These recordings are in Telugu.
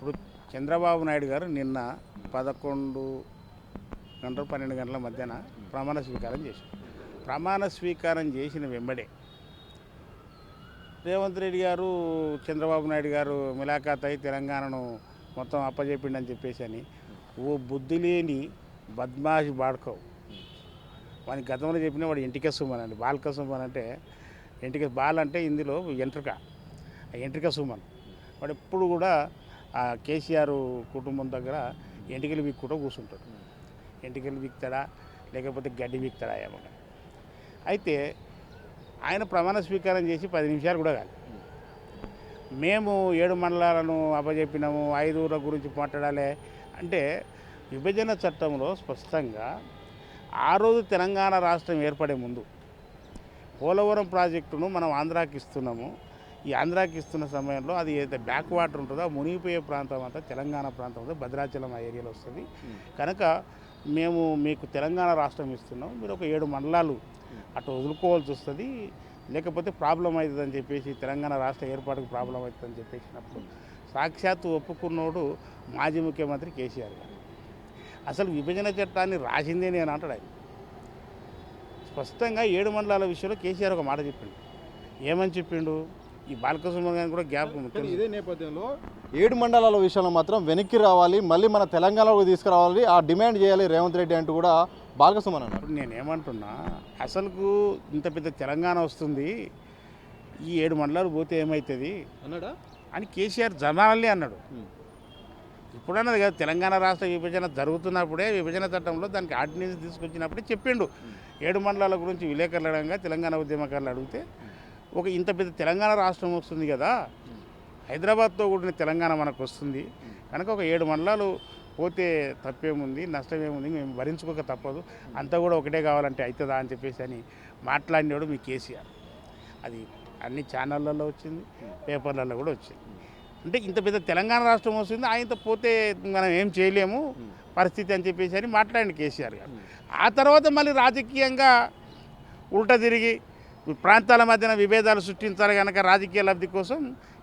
ఇప్పుడు చంద్రబాబు నాయుడు గారు నిన్న 11 గంటలు 12 గంటల మధ్యాహ్న ప్రమాణ స్వీకారం చేశారు. ప్రమాణ స్వీకారం చేసిన వెంబడే రేవంత్ రెడ్డి గారు చంద్రబాబు నాయుడు గారు ములాఖాత్ అయి తెలంగాణను మొత్తం అప్పచెప్పిండని చెప్పేసి అని ఓ బుద్ధి లేని బద్మాషి బాడుకోవు వాని గతంలో చెప్పిన వాడు ఎంటిక సుమన్ అండి. బాల్క సుమన్ అంటే ఎంటిక బాల్ అంటే ఇందులో ఎంట్రుక, ఆ ఎంట్రిక సుమన్ వాడు ఎప్పుడు కూడా ఆ కేసీఆర్ కుటుంబం దగ్గర ఎంటికలు వీక్కుంటూ కూర్చుంటాడు. ఎంటికలు వీక్తాడా లేకపోతే గడ్డి వీక్తాడా ఏమన్నా. అయితే ఆయన ప్రమాణ స్వీకారం చేసి 10 నిమిషాలు కూడా కాదు. మేము 7 మండలాలను అప్పచెప్పినాము, 5 ఊర్ల గురించి మాట్లాడాలి అంటే విభజన చట్టంలో స్పష్టంగా ఆ రోజు తెలంగాణ రాష్ట్రం ఏర్పడే ముందు పోలవరం ప్రాజెక్టును మనం ఆంధ్రాకి ఇస్తున్నాము. ఈ ఆంధ్రాకి ఇస్తున్న సమయంలో అది ఏదైతే బ్యాక్ వాటర్ ఉంటుందో ఆ మునిగిపోయే ప్రాంతం అంతా తెలంగాణ ప్రాంతం అంతా భద్రాచలం ఆ ఏరియాలో వస్తుంది. కనుక మేము మీకు తెలంగాణ రాష్ట్రం ఇస్తున్నాం, మీరు ఒక 7 మండలాలు అటు వదులుకోవాల్సి వస్తుంది, లేకపోతే ప్రాబ్లం అవుతుందని చెప్పేసి తెలంగాణ రాష్ట్ర ఏర్పాటుకు ప్రాబ్లం అవుతుందని చెప్పేసినప్పుడు సాక్షాత్తు ఒప్పుకున్నోడు మాజీ ముఖ్యమంత్రి కేసీఆర్ గారు. అసలు విభజన చట్టాన్ని రాసిందే నేను అంటాడు ఆయన. స్పష్టంగా 7 మండలాల విషయంలో కేసీఆర్ ఒక మాట చెప్పిండు. ఏమని చెప్పిండు? ఈ బాలకృష్ణ గారిని కూడా గ్యాప్. ఇదే నేపథ్యంలో 7 మండలాల విషయంలో మాత్రం వెనక్కి రావాలి, మళ్ళీ మన తెలంగాణలోకి తీసుకురావాలి, ఆ డిమాండ్ చేయాలి రేవంత్ రెడ్డి అంటూ కూడా బాలకృష్ణ అన్నారు. నేనేమంటున్నా, అసలుకు ఇంత పెద్ద తెలంగాణ వస్తుంది, ఈ 7 మండలాలు పోతే ఏమవుతుంది అన్నాడా అని కేసీఆర్ జనాలే అన్నాడు. ఇప్పుడు అన్నది కదా, తెలంగాణ రాష్ట్ర విభజన జరుగుతున్నప్పుడే విభజన చట్టంలో దానికి ఆర్డినెన్స్ తీసుకొచ్చినప్పుడే చెప్పిండు. 7 మండలాల గురించి విలేకరులు అడగంగా తెలంగాణ ఉద్యమకారులు అడిగితే ఒక ఇంత పెద్ద తెలంగాణ రాష్ట్రం వస్తుంది కదా, హైదరాబాద్తో కూడిన తెలంగాణ మనకు వస్తుంది కనుక ఒక 7 మండలాలు పోతే తప్పేముంది, నష్టమేముంది, మేము భరించుకోక తప్పదు, అంతా కూడా ఒకటే కావాలంటే అవుతుందా అని చెప్పేసి అని మాట్లాడినాడు మీ కేసీఆర్. అది అన్ని ఛానళ్ళల్లో వచ్చింది, పేపర్లలో కూడా వచ్చింది. అంటే ఇంత పెద్ద తెలంగాణ రాష్ట్రం వస్తుంది, ఆయనతో పోతే మనం ఏం చేయలేము పరిస్థితి అని చెప్పేసి అని మాట్లాడింది కేసీఆర్ గారు. ఆ తర్వాత మళ్ళీ రాజకీయంగా ఉల్టా తిరిగి ప్రాంతాల మధ్యన విభేదాలు సృష్టించాలి కనుక రాజకీయ లబ్ధి కోసం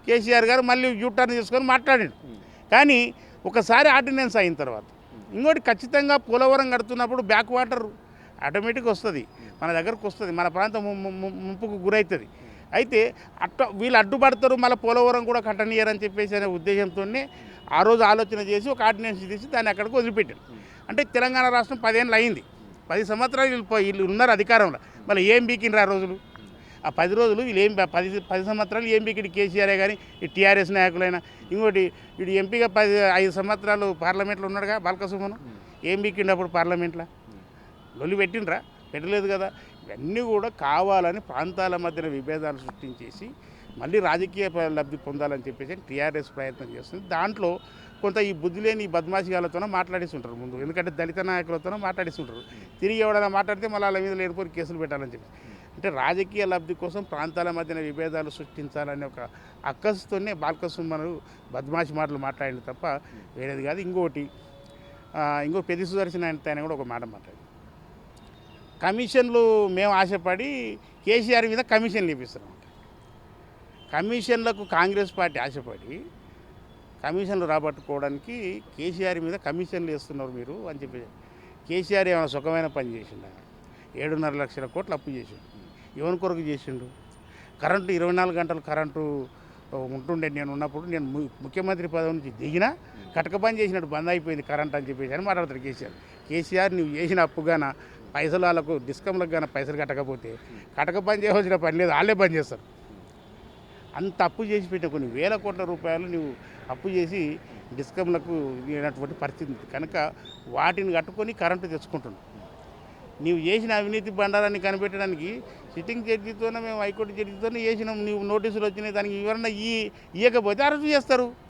కేసీఆర్ గారు మళ్ళీ యూటర్న్ తీసుకొని మాట్లాడాడు. కానీ ఒకసారి ఆర్డినెన్స్ అయిన తర్వాత ఇంకోటి ఖచ్చితంగా పోలవరం కడుతున్నప్పుడు బ్యాక్ వాటర్ ఆటోమేటిక్గా వస్తుంది, మన దగ్గరకు వస్తుంది, మన ప్రాంతం ముంపుకు గురవుతుంది. అయితే వీళ్ళు అడ్డుపడతారు, మళ్ళీ పోలవరం కూడా కట్టనీయరని చెప్పేసి అనే ఉద్దేశంతోనే ఆ రోజు ఆలోచన చేసి ఒక ఆర్డినెన్స్ తీసి దాన్ని అక్కడికి వదిలిపెట్టారు. అంటే తెలంగాణ రాష్ట్రం 10 ఏళ్ళు అయింది, 10 సంవత్సరాలు వీళ్ళు ఉన్నారు అధికారంలో, మళ్ళీ ఏం బీకిండ్రు ఆ రోజులు? ఆ 10 రోజులు వీళ్ళు ఏం 10 సంవత్సరాలు ఏం బీకిండి కేసీఆరే కానీ ఈ టీఆర్ఎస్ నాయకులైనా. ఇంకోటి వీడు ఎంపీగా 5 సంవత్సరాలు పార్లమెంట్లో ఉన్నాడుగా బాలకృష్ణ, ఏం బీకిండి అప్పుడు పార్లమెంట్లో? లొల్లి పెట్టిండ్రా? పెట్టలేదు కదా. ఇవన్నీ కూడా కావాలని ప్రాంతాల మధ్యన విభేదాలు సృష్టించేసి మళ్ళీ రాజకీయ లబ్ధి పొందాలని చెప్పేసి టీఆర్ఎస్ ప్రయత్నం చేస్తుంది. దాంట్లో కొంత ఈ బుద్ధి లేని ఈ బద్మాషిగాలతోనే మాట్లాడిస్తుంటారు ముందు, ఎందుకంటే దళిత నాయకులతోనే మాట్లాడిస్తుంటారు. తిరిగి ఎవడైనా మాట్లాడితే మళ్ళీ వాళ్ళ మీద లేనిపోయి కేసులు పెట్టాలని చెప్పి, అంటే రాజకీయ లబ్ధి కోసం ప్రాంతాల మధ్యన విభేదాలు సృష్టించాలనే ఒక అక్కసుతోనే బాలకృష్ణ బద్మాషి మాటలు మాట్లాడింది తప్ప వేరేది కాదు. ఇంకో పెద్ద సుదర్శన ఆయన కూడా ఒక మాట మాట్లాడింది. కమిషన్లు మేము ఆశపడి కేసీఆర్ మీద కమిషన్లు ఇప్పిస్తున్నాం. కమిషన్లకు కాంగ్రెస్ పార్టీ ఆశపడి కమిషన్లు రాబట్టుకోవడానికి కేసీఆర్ మీద కమిషన్లు వేస్తున్నారు మీరు అని చెప్పి. కేసీఆర్ ఏమైనా సుఖమైన పని చేసిండు? 7.5 లక్షల కోట్లు అప్పు చేసిండు. ఎవరి కొరకు చేసిండు? కరెంటు 24 గంటలు కరెంటు ఉంటుండే నేను ఉన్నప్పుడు, నేను ముఖ్యమంత్రి పదవి నుంచి దిగినా కటక పని చేసినట్టు బంద్ అయిపోయింది కరెంట్ అని చెప్పేసి అని మాట్లాడతాడు కేసీఆర్. నువ్వు చేసిన అప్పుగాన పైసలు వాళ్ళకు డిస్కంలకు కానీ పైసలు కట్టకపోతే కటక పని చేయవలసిన పని లేదు, వాళ్ళే పని చేస్తారు. అంత అప్పు చేసి పెట్టిన కొన్ని వేల కోట్ల రూపాయలు నువ్వు అప్పు చేసి డిస్కంలకు లేనటువంటి పరిస్థితి కనుక వాటిని కట్టుకొని కరెంటు తెచ్చుకుంటున్నావు. నీవు చేసిన అవినీతి బండారాన్ని కనిపెట్టడానికి సిట్టింగ్ జడ్జితోనే, మేము హైకోర్టు జడ్జితోనే చేసినాం. నీవు నోటీసులు వచ్చినాయి, దానికి వివరణ ఇవ్వకపోతే అరెస్ట్ చేస్తారు.